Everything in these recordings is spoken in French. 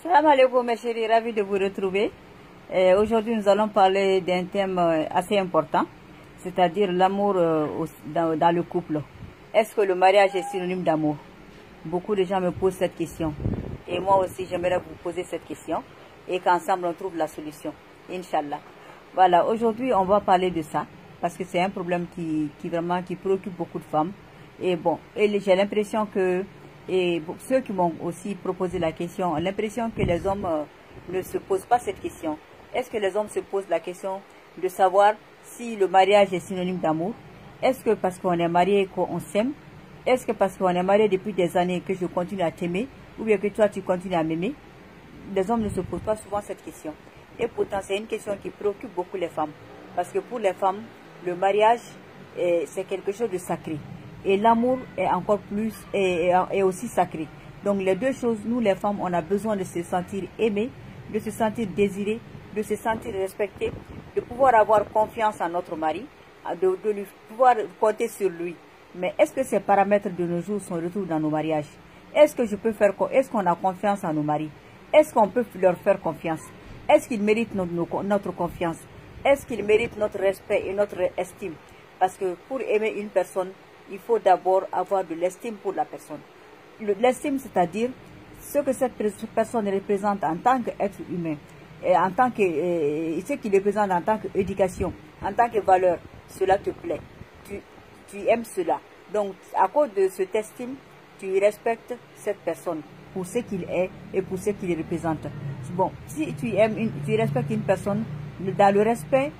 Salam alaikum mes chéris, ravi de vous retrouver. Aujourd'hui nous allons parler d'un thème assez important, c'est-à-dire l'amour dans le couple. Est-ce que le mariage est synonyme d'amour? Beaucoup de gens me posent cette question. Et moi aussi j'aimerais vous poser cette question et qu'ensemble on trouve la solution. Inch'Allah. Voilà, aujourd'hui on va parler de ça parce que c'est un problème qui préoccupe beaucoup de femmes. Et bon, j'ai l'impression que ceux qui m'ont aussi proposé la question ont l'impression que les hommes ne se posent pas cette question. Est-ce que les hommes se posent la question de savoir si le mariage est synonyme d'amour? Est-ce que parce qu'on est marié qu'on s'aime? Est-ce que parce qu'on est marié depuis des années que je continue à t'aimer? Ou bien que toi tu continues à m'aimer? Les hommes ne se posent pas souvent cette question. Et pourtant c'est une question qui préoccupe beaucoup les femmes. Parce que pour les femmes, le mariage c'est quelque chose de sacré. Et l'amour est encore plus, est aussi sacré. Donc les deux choses, nous les femmes, on a besoin de se sentir aimées, de se sentir désirées, de se sentir respectées, de pouvoir avoir confiance en notre mari, de lui pouvoir compter sur lui. Mais est-ce que ces paramètres de nos jours sont retrouvés dans nos mariages? Est-ce que est-ce qu'on a confiance en nos maris? Est-ce qu'on peut leur faire confiance? Est-ce qu'ils méritent notre confiance? Est-ce qu'ils méritent notre respect et notre estime? Parce que pour aimer une personne, il faut d'abord avoir de l'estime pour la personne. L'estime, c'est-à-dire ce que cette personne représente en tant qu'être humain, et en tant que, ce qu'il représente en tant qu'éducation, en tant que valeur, cela te plaît. Tu aimes cela. Donc, à cause de cette estime, tu respectes cette personne pour ce qu'il est et pour ce qu'il représente. Bon, si tu respectes une personne, dans le respect,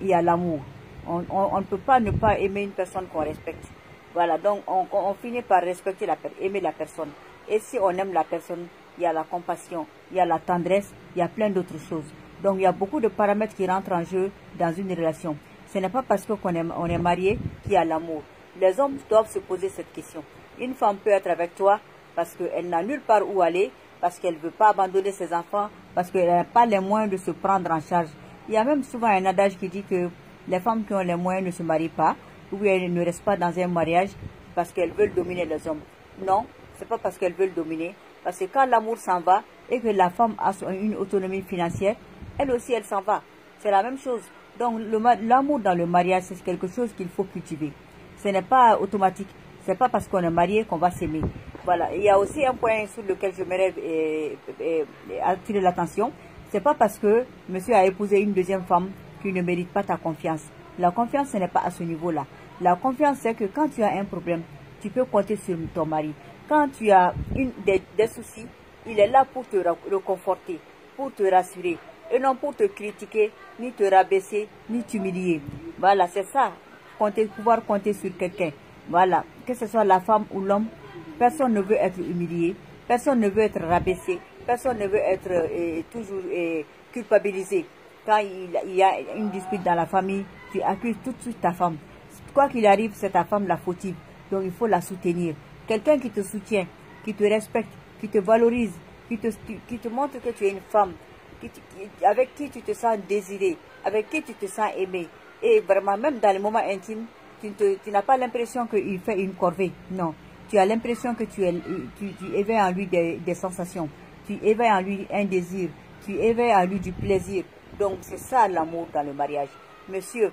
il y a l'amour. On ne peut pas ne pas aimer une personne qu'on respecte. Voilà, donc on finit par respecter aimer la personne. Et si on aime la personne, il y a la compassion, il y a la tendresse, il y a plein d'autres choses. Donc il y a beaucoup de paramètres qui rentrent en jeu dans une relation. Ce n'est pas parce qu'on est marié qu'il y a l'amour. Les hommes doivent se poser cette question. Une femme peut être avec toi parce qu'elle n'a nulle part où aller, parce qu'elle ne veut pas abandonner ses enfants, parce qu'elle n'a pas les moyens de se prendre en charge. Il y a même souvent un adage qui dit que les femmes qui ont les moyens ne se marient pas, ou bien elles ne restent pas dans un mariage parce qu'elles veulent dominer les hommes. Non, c'est pas parce qu'elles veulent dominer, parce que quand l'amour s'en va et que la femme a une autonomie financière, elle aussi elle s'en va. C'est la même chose. Donc l'amour dans le mariage, c'est quelque chose qu'il faut cultiver. Ce n'est pas automatique. C'est pas parce qu'on est marié qu'on va s'aimer. Voilà. Il y a aussi un point sur lequel je m'aimerais attirer l'attention. C'est pas parce que monsieur a épousé une deuxième femme qu'il ne mérite pas ta confiance. La confiance, ce n'est pas à ce niveau-là. La confiance, c'est que quand tu as un problème, tu peux compter sur ton mari. Quand tu as des soucis, il est là pour te réconforter, pour te rassurer, et non pour te critiquer, ni te rabaisser, ni t'humilier. Voilà, c'est ça, pouvoir compter sur quelqu'un. Voilà, que ce soit la femme ou l'homme, personne ne veut être humilié, personne ne veut être rabaissé, personne ne veut être toujours culpabilisé. Quand il y a une dispute dans la famille, tu accuses tout de suite ta femme. Quoi qu'il arrive, c'est ta femme la fautive. Donc il faut la soutenir. Quelqu'un qui te soutient, qui te respecte, qui te valorise, qui te montre que tu es une femme, avec qui tu te sens désiré, avec qui tu te sens aimé. Et vraiment, même dans les moments intimes, tu n'as pas l'impression qu'il fait une corvée. Non. Tu as l'impression que tu éveilles en lui des sensations. Tu éveilles en lui un désir. Tu éveilles en lui du plaisir. Donc c'est ça l'amour dans le mariage. Monsieur,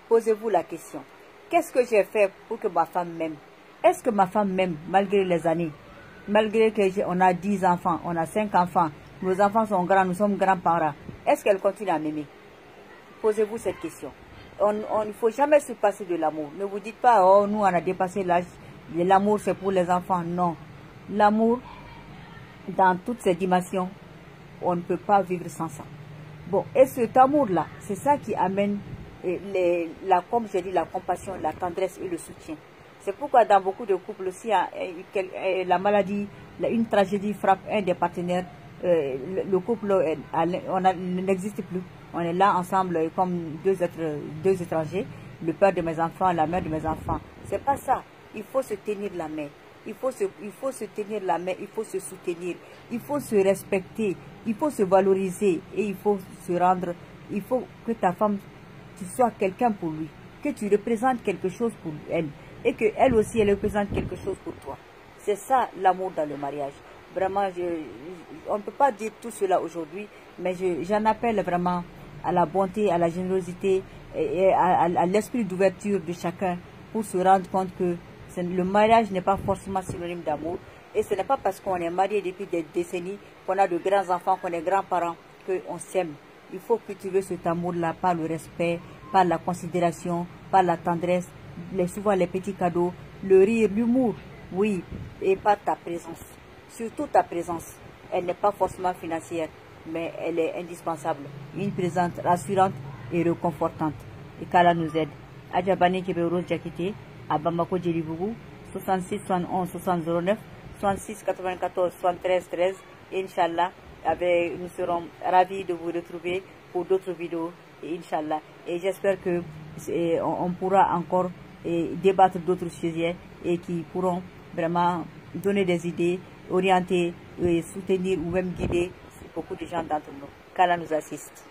posez-vous la question. Qu'est-ce que j'ai fait pour que ma femme m'aime? Est-ce que ma femme m'aime malgré les années? Malgré qu'on a 10 enfants, on a 5 enfants, nos enfants sont grands, nous sommes grands-parents. Est-ce qu'elle continue à m'aimer? Posez-vous cette question. Il ne faut jamais se passer de l'amour. Ne vous dites pas, oh, nous on a dépassé l'âge, l'amour c'est pour les enfants. Non. L'amour, dans toutes ses dimensions, on ne peut pas vivre sans ça. Bon, et cet amour-là, c'est ça qui amène, comme je dis, la compassion, la tendresse et le soutien. C'est pourquoi dans beaucoup de couples, si la maladie, une tragédie frappe un des partenaires, le couple n'existe plus. On est là ensemble comme deux étrangers, le père de mes enfants, la mère de mes enfants. C'est pas ça. Il faut se tenir la main. Il faut se tenir la main, il faut se soutenir, il faut se respecter, il faut se valoriser et il faut se rendre. Il faut que ta femme, tu sois quelqu'un pour lui, que tu représentes quelque chose pour elle et qu'elle aussi elle représente quelque chose pour toi. C'est ça l'amour dans le mariage. Vraiment, on ne peut pas dire tout cela aujourd'hui, mais j'en appelle vraiment à la bonté, à la générosité et à l'esprit d'ouverture de chacun pour se rendre compte que le mariage n'est pas forcément synonyme d'amour. Et ce n'est pas parce qu'on est marié depuis des décennies, qu'on a de grands-enfants, qu'on est grands-parents, qu'on s'aime. Il faut cultiver cet amour-là par le respect, par la considération, par la tendresse, souvent les petits cadeaux, le rire, l'humour, oui, et par ta présence. Surtout ta présence. Elle n'est pas forcément financière, mais elle est indispensable. Une présence rassurante et réconfortante. Et qu'Allah nous aide. Adjabani Kébéros Djakité, à Bamako Djelibougou, 66 71 60 09, 66 94 73 13. Inch'Allah, nous serons ravis de vous retrouver pour d'autres vidéos. Inch'Allah. Et j'espère que on pourra encore débattre d'autres sujets et qui pourront vraiment donner des idées, orienter, soutenir ou même guider beaucoup de gens d'entre nous. Qu'Allah nous assiste.